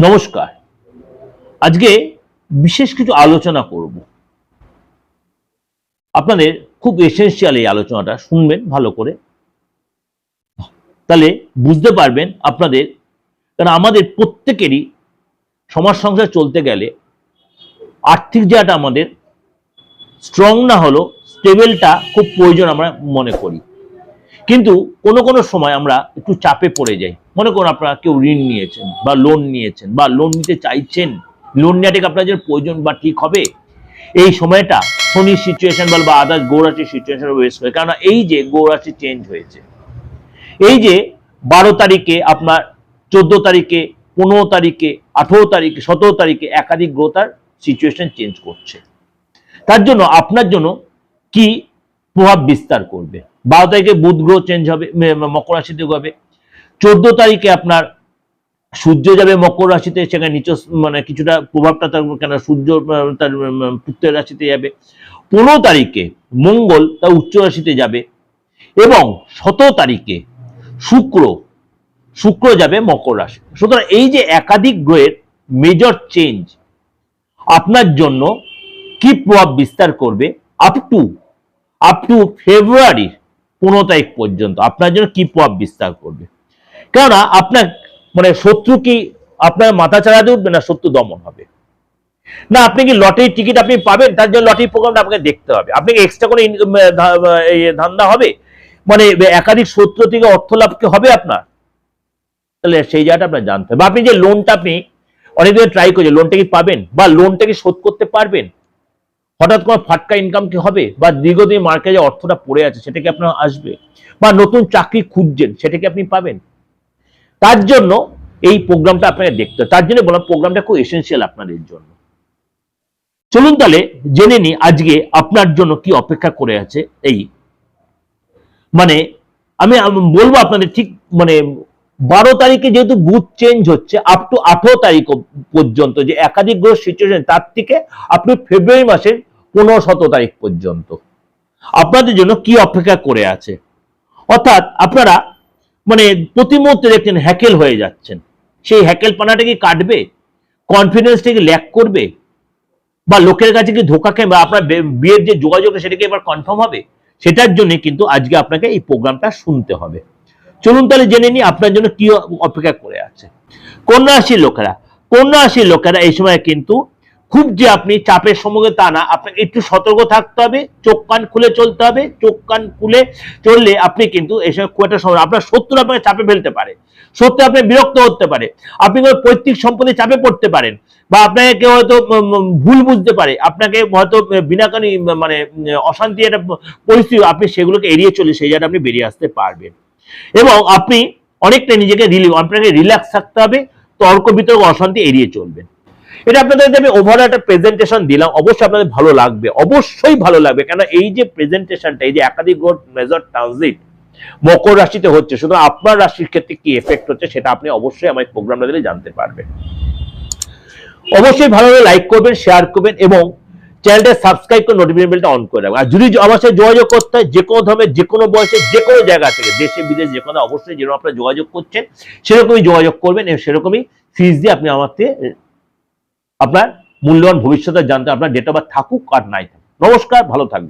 নমস্কার। আজকে বিশেষ কিছু আলোচনা করব। আপনাদের খুব এসেনশিয়াল এই আলোচনাটা শুনবেন ভালো করে, তাহলে বুঝতে পারবেন আপনাদের। কারণ আমাদের প্রত্যেকেরই সমাজ সংসার চলতে গেলে আর্থিক জায়গাটা আমাদের স্ট্রং না হলেও স্টেবলটা খুব প্রয়োজন আমরা মনে করি। কিন্তু কোনো সময় আমরা একটু চাপে পড়ে যাই। মনে করুন আপনারা কেউ ঋণ নিয়েছেন বা লোন নিয়েছেন বা লোন নিতে চাইছেন, লোন নেওয়াটাকে আপনার জন্য প্রয়োজন বা ঠিক হবে, এই সময়টা শনির সিচুয়েশন বা আদার্স গৌরাশির সিচুয়েশন ওয়েস্ট করে। কারণ এই যে গৌরাশি চেঞ্জ হয়েছে, এই যে 12 তারিখে আপনার 14 তারিখে 15 তারিখে 18 তারিখে 17 তারিখে একাধিক গ্রহ তার সিচুয়েশন চেঞ্জ করছে। তার জন্য আপনার জন্য কি প্রভাব বিস্তার করবে। 12 তারিখে বুধ গ্রহ চেঞ্জ হবে, মকর রাশিতে যাবে। 14 তারিখে আপনার সূর্য যাবে মকর রাশিতে, সেখানে নিচ মানে কিছুটা প্রভাবটা তার, কেন সূর্য তার পুত্রের রাশিতে যাবে। 15 তারিখে মঙ্গল তার উচ্চ রাশিতে যাবে এবং 17 তারিখে শুক্র যাবে মকর রাশি। সুতরাং এই যে একাধিক গ্রহের মেজর চেঞ্জ আপনার জন্য কি প্রভাব বিস্তার করবে আপ টু ফেব্রুয়ারির 15 তারিখ পর্যন্ত আপনার জন্য কি প্রভাব বিস্তার করবে। কেননা আপনার মানে শত্রু কি আপনার মাথা চাড়াতে উঠবে, না শত্রু দমন হবে, না আপনি কি লটারি টিকিট আপনি পাবেন, তার জন্য লটারি প্রোগ্রামটা আপনাকে দেখতে হবে। আপনি এক্সট্রা করে ধান্দা হবে, মানে একাধিক শত্রু থেকে অর্থ লাভ কি হবে আপনার, তাহলে সেই জায়গাটা আপনার জানতে হবে। আপনি যে লোনটা আপনি অনেকদিন ট্রাই করছেন, লোনটা কি পাবেন বা লোনটা কি শোধ করতে পারবেন, হঠাৎ কোনো ফাটকা ইনকাম কি হবে, বা দীর্ঘদিন মার্কেটে যে অর্থটা পড়ে আছে সেটা কি আপনার আসবে, বা নতুন চাকরি খুঁজছেন সেটা কি আপনি পাবেন। তার জন্য এই প্রোগ্রামটা আপনাকে দেখতে হবে। তার জন্য বললাম প্রোগ্রামটা খুব এসেনশিয়াল আপনাদের জন্য। চলুন তাহলে জেনে নিই আজকে আপনার জন্য কি অপেক্ষা করে আছে। এই মানে আমি বলবো আপনাদের ঠিক মানে 12 তারিখে যেহেতু বুধ চেঞ্জ হচ্ছে আপ টু 18 তারিখ পর্যন্ত যে একাধিক গ্রহ সিচুয়েশন, তার থেকে আপনি ফেব্রুয়ারি মাসের 15-17 তারিখ পর্যন্ত আপনাদের জন্য কি অপেক্ষা করে আছে। অর্থাৎ আপনারা মানে প্রতি মুহূর্তে দেখছেন হ্যাকেল হয়ে যাচ্ছেন। সেই হ্যাকেল পানাটা কি কাটবে, কনফিডেন্সটা কি ল্যাক করবে, বা লোকের কাছে কি ধোকা খেয়ে, বা আপনার বিয়ের যে যোগাযোগ সেটা কি এবার কনফার্ম হবে, সেটার জন্য কিন্তু আজকে আপনাকে এই প্রোগ্রামটা শুনতে হবে। চলুন তাহলে জেনে নিই আপনার জন্য কি অপেক্ষা করে আছে। কন্যা রাশির লোকেরা এই সময় কিন্তু খুব যে আপনি চাপের সম্মুখে তা না, আপনাকে একটু সতর্ক থাকতে হবে, চোখ কান খুলে চলতে হবে। চোখ কান খুলে চললে আপনি কিন্তু এসব খুব একটা সময় আপনার শত্রু আপনাকে চাপে ফেলতে পারে, শত্রু আপনি বিরক্ত হতে পারে, আপনি কোনো পৈতৃক সম্পত্তি চাপে পড়তে পারেন, বা আপনাকে কেউ হয়তো ভুল বুঝতে পারে, আপনাকে হয়তো বিনাকানি মানে অশান্তি একটা পরিস্থিতি, আপনি সেগুলোকে এড়িয়ে চলে সেই জায়গাটা আপনি বেরিয়ে আসতে পারবেন। এবং আপনি অনেকটা নিজেকে আপনাকে রিল্যাক্স থাকতে হবে, তর্ক বিতর্ক অশান্তি এড়িয়ে চলবেন। এটা আপনাদের আমি ওভারঅল একটা প্রেজেন্টেশন দিলাম, অবশ্যই আপনাদের ভালো লাগবে, অবশ্যই ভালো লাগবে। কেন এই যে প্রেজেন্টেশনটা, এই যে একাধিক গ্রহ মেজর ট্রানজিট মকর রাশিতে হচ্ছে, শুধু আপনার রাশির ক্ষেত্রে কি এফেক্ট হচ্ছে সেটা আপনি অবশ্যই আমার প্রোগ্রামটা দিলে জানতে পারবেন। অবশ্যই ভালো হলে লাইক করবেন, শেয়ার করবেন এবং চ্যানেলটা সাবস্ক্রাইব করে নোটিফিকেশন বেলটা অন করে রাখবেন। আর যদি আমার সাথে যোগাযোগ করতে হয়, যে কোনো ধর্মের যে কোনো বয়সে যে কোনো জায়গা থেকে, দেশে বিদেশে যে কোনো, অবশ্যই যেরকম আপনারা যোগাযোগ করছেন সেরকমই যোগাযোগ করবেন এবং সেরকমই ফিজ দিয়ে আপনি আমার থেকে আপনার মূল্যবান ভবিষ্যতে জানতে, আপনার ডেট অফ বার্থ থাকুক আর নাই থাকুক। নমস্কার, ভালো থাকবেন।